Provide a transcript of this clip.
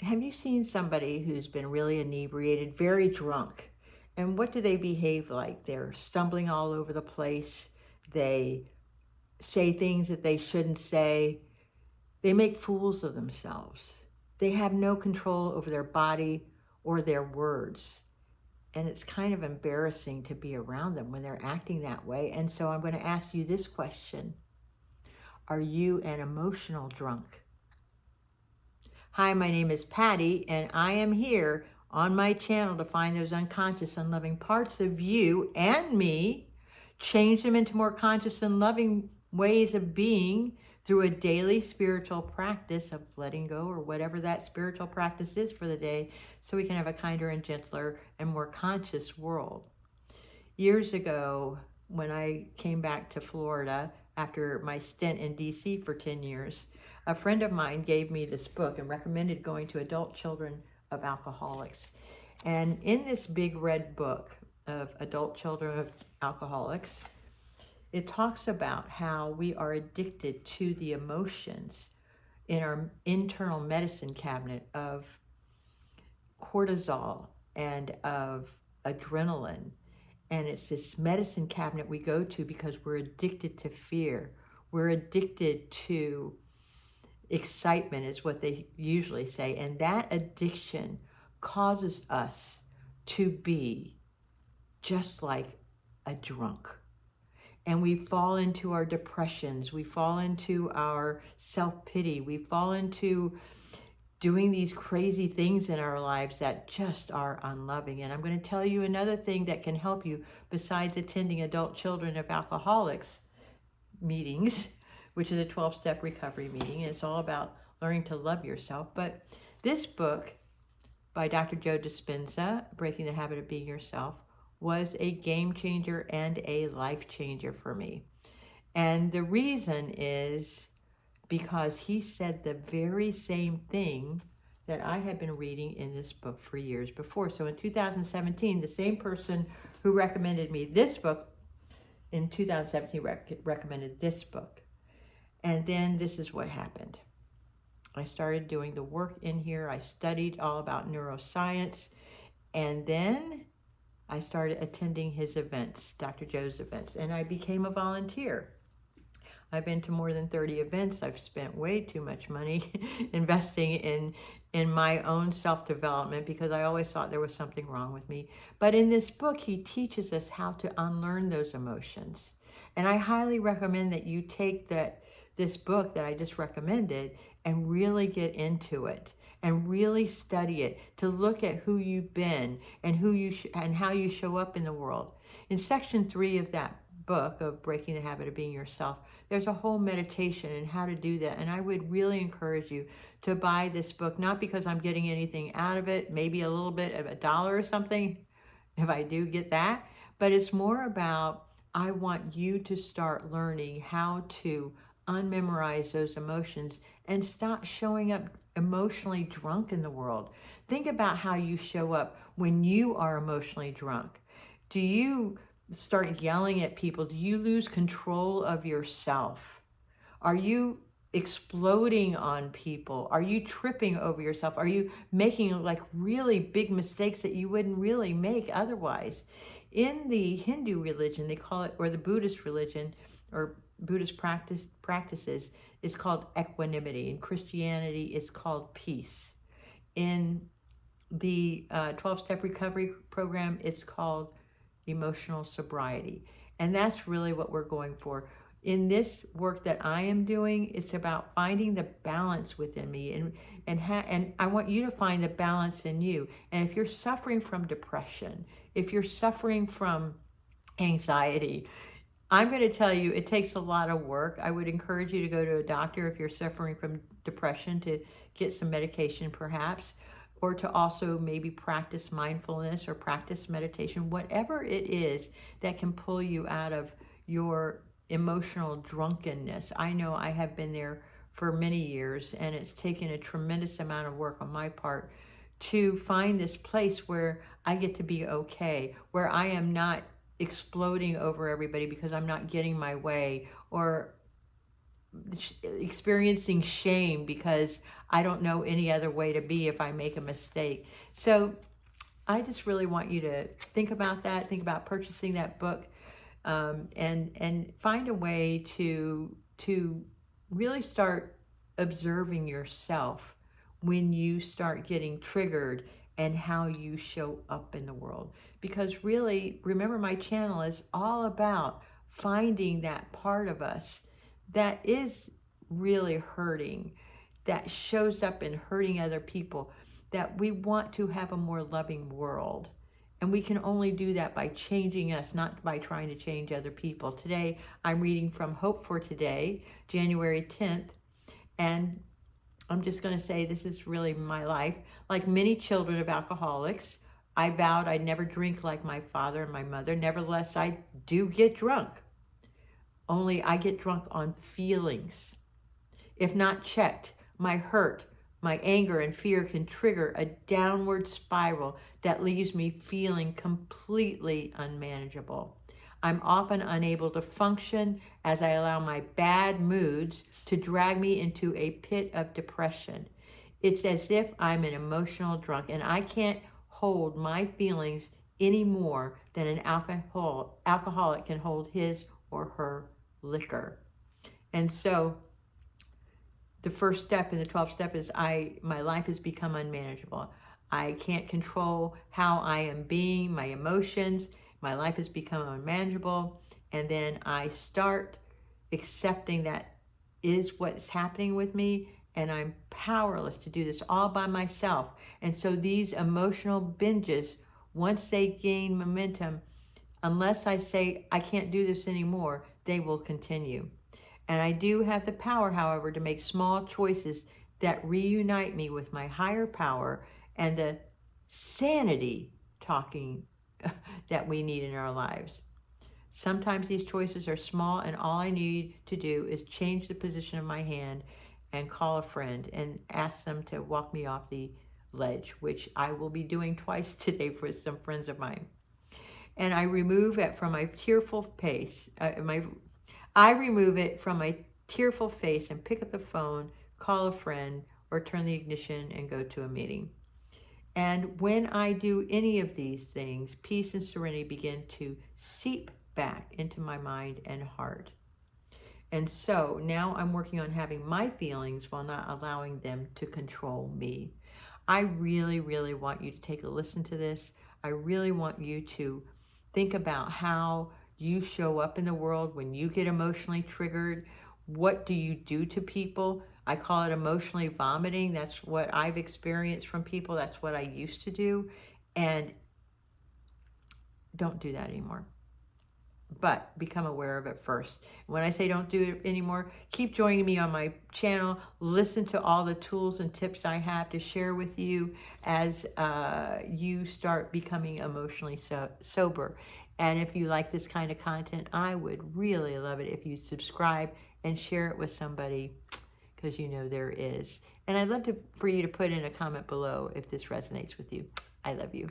Have you seen somebody who's been really inebriated, very drunk? And what do they behave like? They're stumbling all over the place. They say things that they shouldn't say. They make fools of themselves. They have no control over their body or their words. And it's kind of embarrassing to be around them when they're acting that way. And so I'm going to ask you this question. Are you an emotional drunk? Hi, my name is Patty, and I am here on my channel to find those unconscious, unloving parts of you and me, change them into more conscious and loving ways of being through a daily spiritual practice of letting go, or whatever that spiritual practice is for the day, so we can have a kinder and gentler and more conscious world. Years ago, when I came back to Florida after my stint in DC for 10 years, a friend of mine gave me this book and recommended going to Adult Children of Alcoholics. And in this big red book of Adult Children of Alcoholics, it talks about how we are addicted to the emotions in our internal medicine cabinet of cortisol and of adrenaline. And it's this medicine cabinet we go to because we're addicted to fear. We're addicted to excitement, is what they usually say. And that addiction causes us to be just like a drunk. And we fall into our depressions. We fall into our self-pity. We fall into doing these crazy things in our lives that just are unloving. And I'm going to tell you another thing that can help you besides attending Adult Children of Alcoholics meetings, which is a 12-step recovery meeting. And it's all about learning to love yourself. But this book by Dr. Joe Dispenza, Breaking the Habit of Being Yourself, was a game changer and a life changer for me. And the reason is because he said the very same thing that I had been reading in this book for years before. So in 2017, the same person who recommended me this book in 2017 recommended this book. And then this is what happened. I started doing the work in here. I studied all about neuroscience. And then I started attending his events, Dr. Joe's events, and I became a volunteer. I've been to more than 30 events. I've spent way too much money investing in my own self-development because I always thought there was something wrong with me. But in this book, he teaches us how to unlearn those emotions. And I highly recommend that you take this book that I just recommended and really get into it and really study it to look at who you've been and and how you show up in the world. In section 3 of that book of Breaking the Habit of Being Yourself, there's a whole meditation and how to do that. And I would really encourage you to buy this book, not because I'm getting anything out of it, maybe a little bit of $1 or something, if I do get that, but it's more about, I want you to start learning how to unmemorize those emotions and stop showing up emotionally drunk in the world. Think about how you show up when you are emotionally drunk. Do you start yelling at people? Do you lose control of yourself? Are you exploding on people? Are you tripping over yourself? Are you making like really big mistakes that you wouldn't really make otherwise? In the Hindu religion, they call it, or the Buddhist religion, or Buddhist practices, is called equanimity. In Christianity, it's called peace. In the 12-step recovery program, it's called emotional sobriety. And that's really what we're going for. In this work that I am doing, it's about finding the balance within me, and I want you to find the balance in you. And if you're suffering from depression, if you're suffering from anxiety, I'm going to tell you it takes a lot of work. I would encourage you to go to a doctor if you're suffering from depression, to get some medication perhaps, or to also maybe practice mindfulness or practice meditation, whatever it is that can pull you out of your emotional drunkenness. I know I have been there for many years, and it's taken a tremendous amount of work on my part to find this place where I get to be okay, where I am not exploding over everybody because I'm not getting my way, or experiencing shame because I don't know any other way to be if I make a mistake. So I just really want you to think about that. Think about purchasing that book, and find a way to really start observing yourself when you start getting triggered and how you show up in the world. Because really, remember, my channel is all about finding that part of us that is really hurting, that shows up in hurting other people, that we want to have a more loving world. And we can only do that by changing us, not by trying to change other people. Today, I'm reading from Hope for Today, January 10th. And I'm just going to say this is really my life. Like many children of alcoholics, I vowed I'd never drink like my father and my mother. Nevertheless, I do get drunk. Only I get drunk on feelings. If not checked, my hurt, my anger, and fear can trigger a downward spiral that leaves me feeling completely unmanageable. I'm often unable to function as I allow my bad moods to drag me into a pit of depression. It's as if I'm an emotional drunk and I can't hold my feelings any more than an alcoholic can hold his or her liquor. And so the first step in the 12 step is my life has become unmanageable. I can't control how I am being, my emotions. My life has become unmanageable. And then I start accepting that is what's happening with me, and I'm powerless to do this all by myself. And so these emotional binges, once they gain momentum, unless I say I can't do this anymore, they will continue. And I do have the power, however, to make small choices that reunite me with my higher power and the sanity talking that we need in our lives. Sometimes these choices are small, and all I need to do is change the position of my hand and call a friend and ask them to walk me off the ledge, which I will be doing twice today for some friends of mine. And I remove it from my tearful face, I remove it from my tearful face and pick up the phone, call a friend, or turn the ignition and go to a meeting. And when I do any of these things, peace and serenity begin to seep back into my mind and heart. And so now I'm working on having my feelings while not allowing them to control me. I really, really want you to take a listen to this. I really want you to think about how you show up in the world when you get emotionally triggered. What do you do to people? I call it emotionally vomiting. That's what I've experienced from people. That's what I used to do. And don't do that anymore. But become aware of it first. When I say don't do it anymore, keep joining me on my channel. Listen to all the tools and tips I have to share with you as you start becoming emotionally sober. And if you like this kind of content, I would really love it if you subscribe and share it with somebody, because you know there is. And I'd love for you to put in a comment below if this resonates with you. I love you.